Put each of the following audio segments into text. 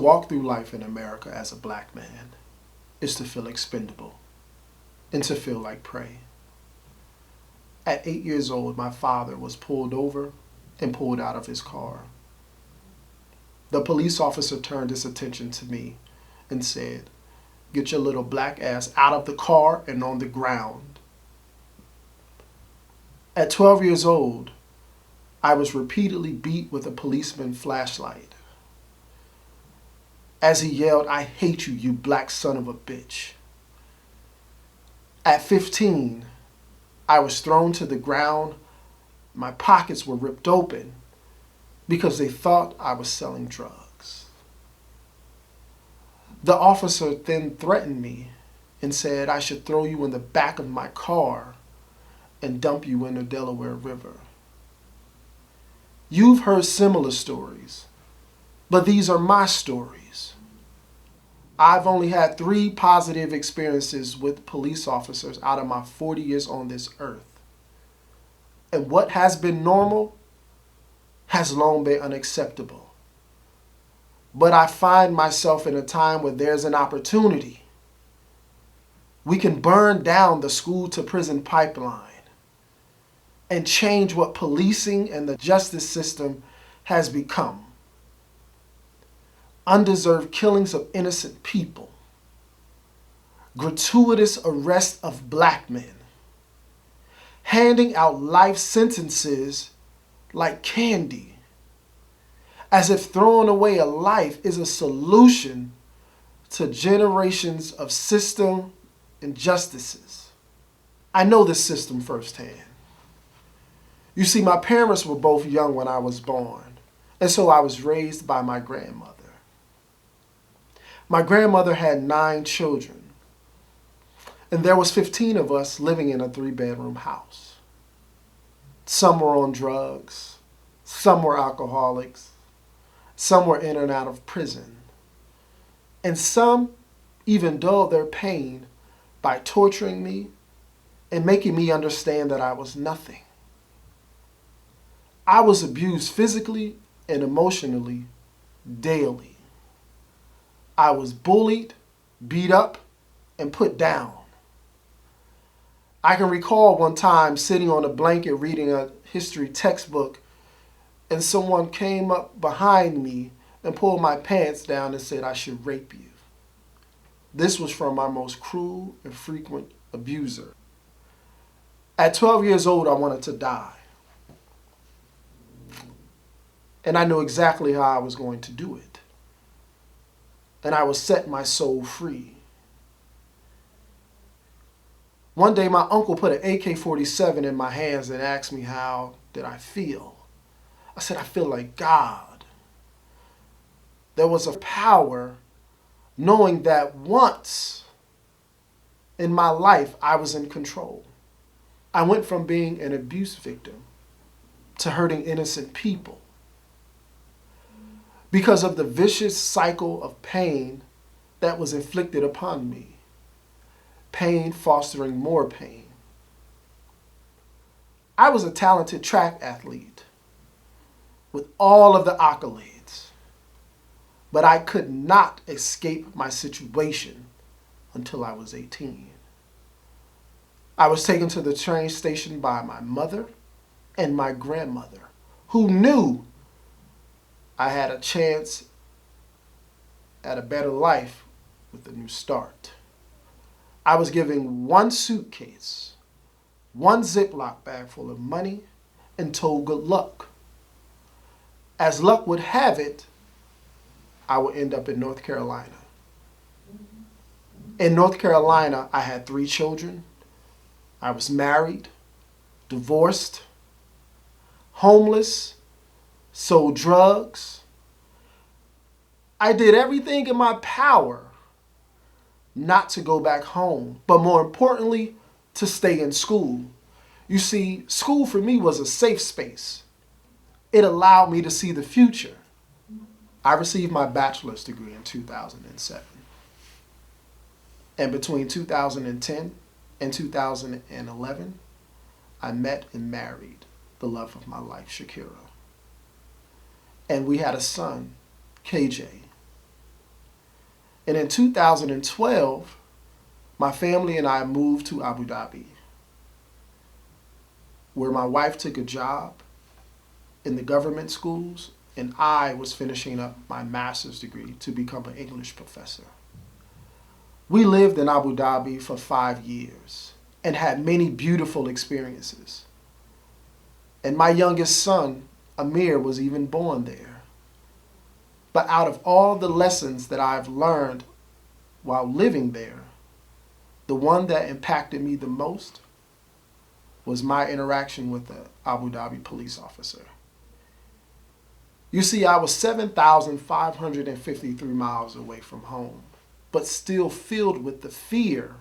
walk through life in America as a black man is to feel expendable and to feel like prey. At 8 years old, my father was pulled over and pulled out of his car. The police officer turned his attention to me and said, "Get your little black ass out of the car and on the ground." At 12 years old, I was repeatedly beat with a policeman's flashlight as he yelled, "I hate you, you black son of a bitch." At 15, I was thrown to the ground. My pockets were ripped open because they thought I was selling drugs. The officer then threatened me and said I should throw you in the back of my car and dump you in the Delaware River. You've heard similar stories, but these are my stories. I've only had 3 positive experiences with police officers out of my 40 years on this earth. And what has been normal has long been unacceptable. But I find myself in a time where there's an opportunity. We can burn down the school to prison pipeline and change what policing and the justice system has become. Undeserved killings of innocent people, gratuitous arrest of black men, handing out life sentences like candy, as if throwing away a life is a solution to generations of system injustices. I know this system firsthand. You see, my parents were both young when I was born, and so I was raised by my grandmother. My grandmother had 9 children, and there was 15 of us living in a 3-bedroom house. Some were on drugs, some were alcoholics, some were in and out of prison, and some even dulled their pain by torturing me and making me understand that I was nothing. I was abused physically and emotionally daily. I was bullied, beat up, and put down. I can recall one time sitting on a blanket reading a history textbook, and someone came up behind me and pulled my pants down and said I should rape you. This was from my most cruel and frequent abuser. At 12 years old, I wanted to die. And I knew exactly how I was going to do it. And I would set my soul free. One day, my uncle put an AK-47 in my hands and asked me how did I feel. I said, I feel like God. There was a power knowing that once in my life, I was in control. I went from being an abuse victim to hurting innocent people because of the vicious cycle of pain that was inflicted upon me. Pain fostering more pain. I was a talented track athlete with all of the accolades, but I could not escape my situation until I was 18. I was taken to the train station by my mother and my grandmother, who knew I had a chance at a better life with a new start. I was given 1 suitcase, 1 Ziploc bag full of money, and told good luck. As luck would have it, I would end up in North Carolina. In North Carolina, I had 3 children. I was married, divorced, homeless, sold drugs. I did everything in my power not to go back home, but more importantly, to stay in school. You see, school for me was a safe space. It allowed me to see the future. I received my bachelor's degree in 2007. And between 2010 and 2011, I met and married the love of my life, Shakira. And we had a son, KJ. And in 2012, my family and I moved to Abu Dhabi, where my wife took a job in the government schools, and I was finishing up my master's degree to become an English professor. We lived in Abu Dhabi for 5 years and had many beautiful experiences. And my youngest son, Amir, was even born there. But out of all the lessons that I've learned while living there, the one that impacted me the most was my interaction with the Abu Dhabi police officer. You see, I was 7,553 miles away from home, but still filled with the fear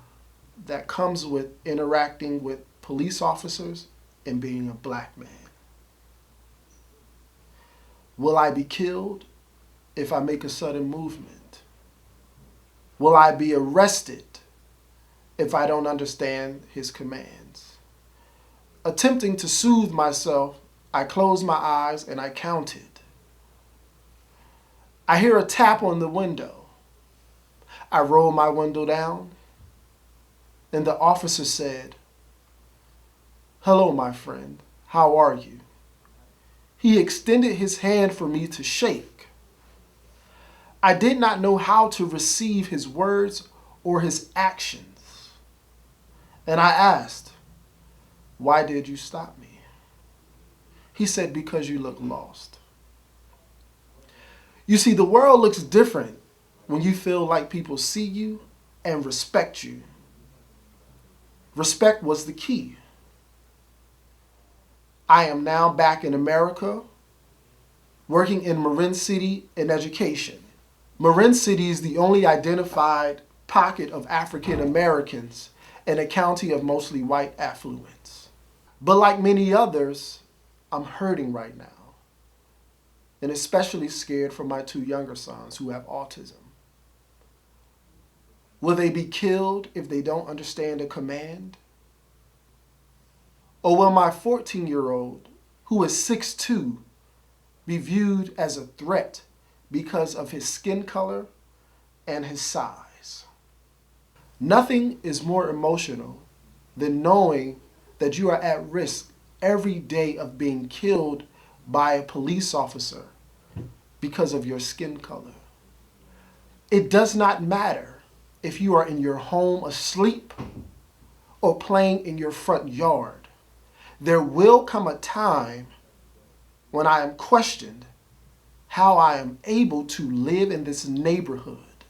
that comes with interacting with police officers and being a black man. Will I be killed if I make a sudden movement? Will I be arrested if I don't understand his commands? Attempting to soothe myself, I closed my eyes and I counted. I hear a tap on the window. I roll my window down, and the officer said, "Hello, my friend. How are you?" He extended his hand for me to shake. I did not know how to receive his words or his actions. And I asked, "Why did you stop me?" He said, "Because you look lost." You see, the world looks different when you feel like people see you and respect you. Respect was the key. I am now back in America, working in Marin City in education. Marin City is the only identified pocket of African Americans in a county of mostly white affluence. But like many others, I'm hurting right now, and especially scared for my 2 younger sons who have autism. Will they be killed if they don't understand a command? Or will my 14-year-old, who is 6'2", be viewed as a threat because of his skin color and his size? Nothing is more emotional than knowing that you are at risk every day of being killed by a police officer because of your skin color. It does not matter if you are in your home asleep or playing in your front yard. There will come a time when I am questioned how I am able to live in this neighborhood,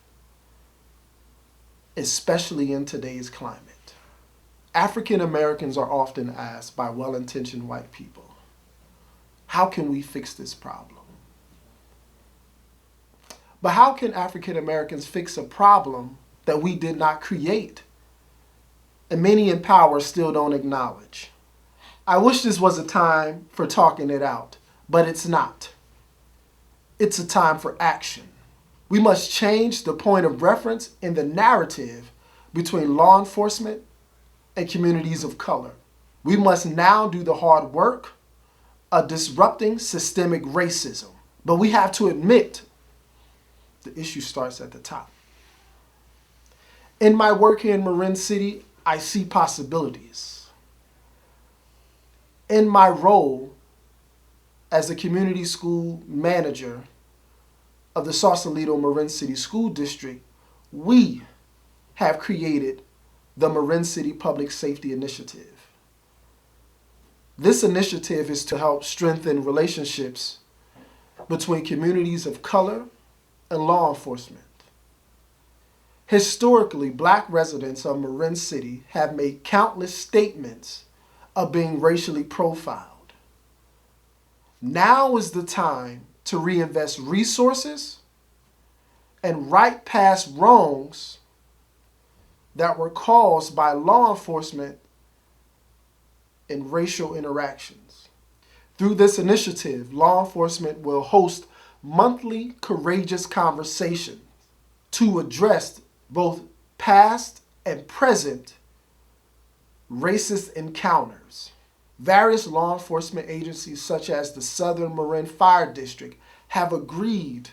especially in today's climate. African Americans are often asked by well-intentioned white people, how can we fix this problem? But how can African Americans fix a problem that we did not create and many in power still don't acknowledge? I wish this was a time for talking it out, but it's not. It's a time for action. We must change the point of reference in the narrative between law enforcement and communities of color. We must now do the hard work of disrupting systemic racism. But we have to admit the issue starts at the top. In my work here in Marin City, I see possibilities. In my role as the community school manager of the Sausalito Marin City School District, we have created the Marin City Public Safety Initiative. This initiative is to help strengthen relationships between communities of color and law enforcement. Historically, Black residents of Marin City have made countless statements of being racially profiled. Now is the time to reinvest resources and right past wrongs that were caused by law enforcement and racial interactions. Through this initiative, law enforcement will host monthly courageous conversations to address both past and present racist encounters. Various law enforcement agencies such as the Southern Marin Fire District have agreed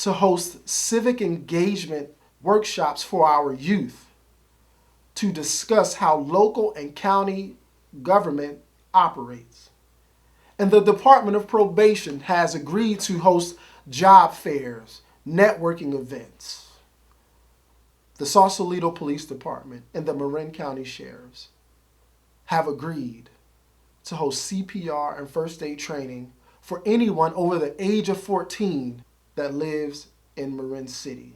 to host civic engagement workshops for our youth to discuss how local and county government operates. And the Department of Probation has agreed to host job fairs, networking events. The Sausalito Police Department and the Marin County Sheriffs have agreed to host CPR and first aid training for anyone over the age of 14 that lives in Marin City.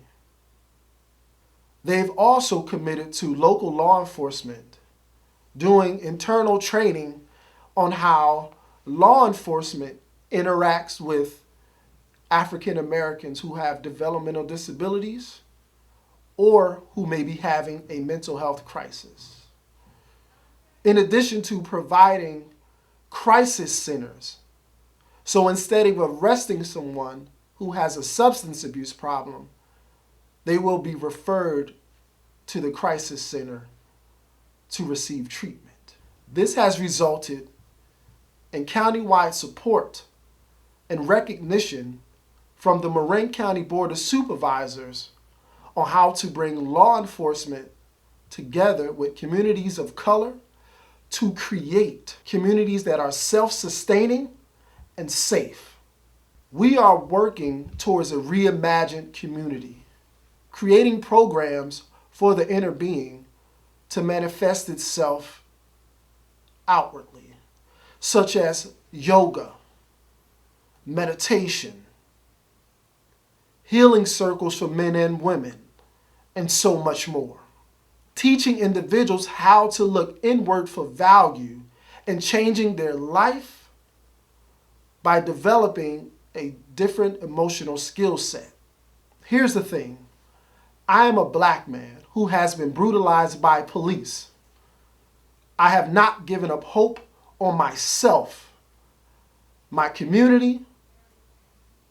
They've also committed to local law enforcement doing internal training on how law enforcement interacts with African Americans who have developmental disabilities or who may be having a mental health crisis. In addition to providing crisis centers, so instead of arresting someone who has a substance abuse problem, they will be referred to the crisis center to receive treatment. This has resulted in countywide support and recognition from the Marin County Board of Supervisors on how to bring law enforcement together with communities of color to create communities that are self-sustaining and safe. We are working towards a reimagined community, creating programs for the inner being to manifest itself outwardly, such as yoga, meditation, healing circles for men and women, and so much more. Teaching individuals how to look inward for value and changing their life by developing a different emotional skill set. Here's the thing. I am a black man who has been brutalized by police. I have not given up hope on myself, my community,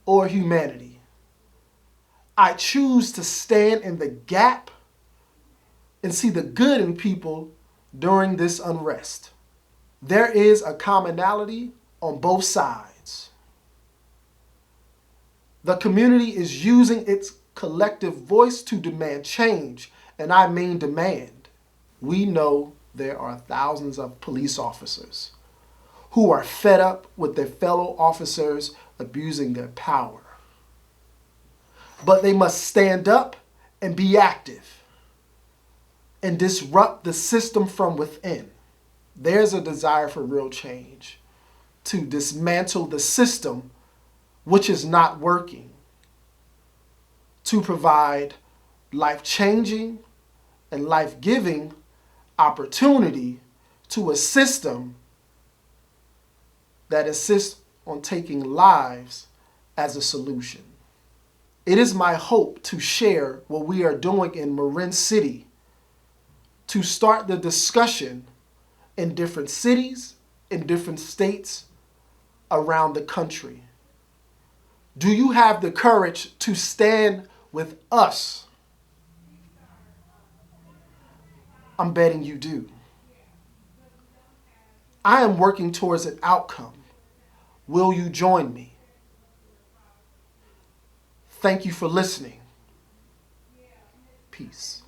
or humanity. I choose to stand in the gap and see the good in people during this unrest. There is a commonality on both sides. The community is using its collective voice to demand change, and I mean demand. We know there are thousands of police officers who are fed up with their fellow officers abusing their power. But they must stand up and be active and disrupt the system from within. There's a desire for real change, to dismantle the system which is not working, to provide life-changing and life-giving opportunity to a system that insists on taking lives as a solution. It is my hope to share what we are doing in Marin City to start the discussion in different cities, in different states around the country. Do you have the courage to stand with us? I'm betting you do. I am working towards an outcome. Will you join me? Thank you for listening. Peace.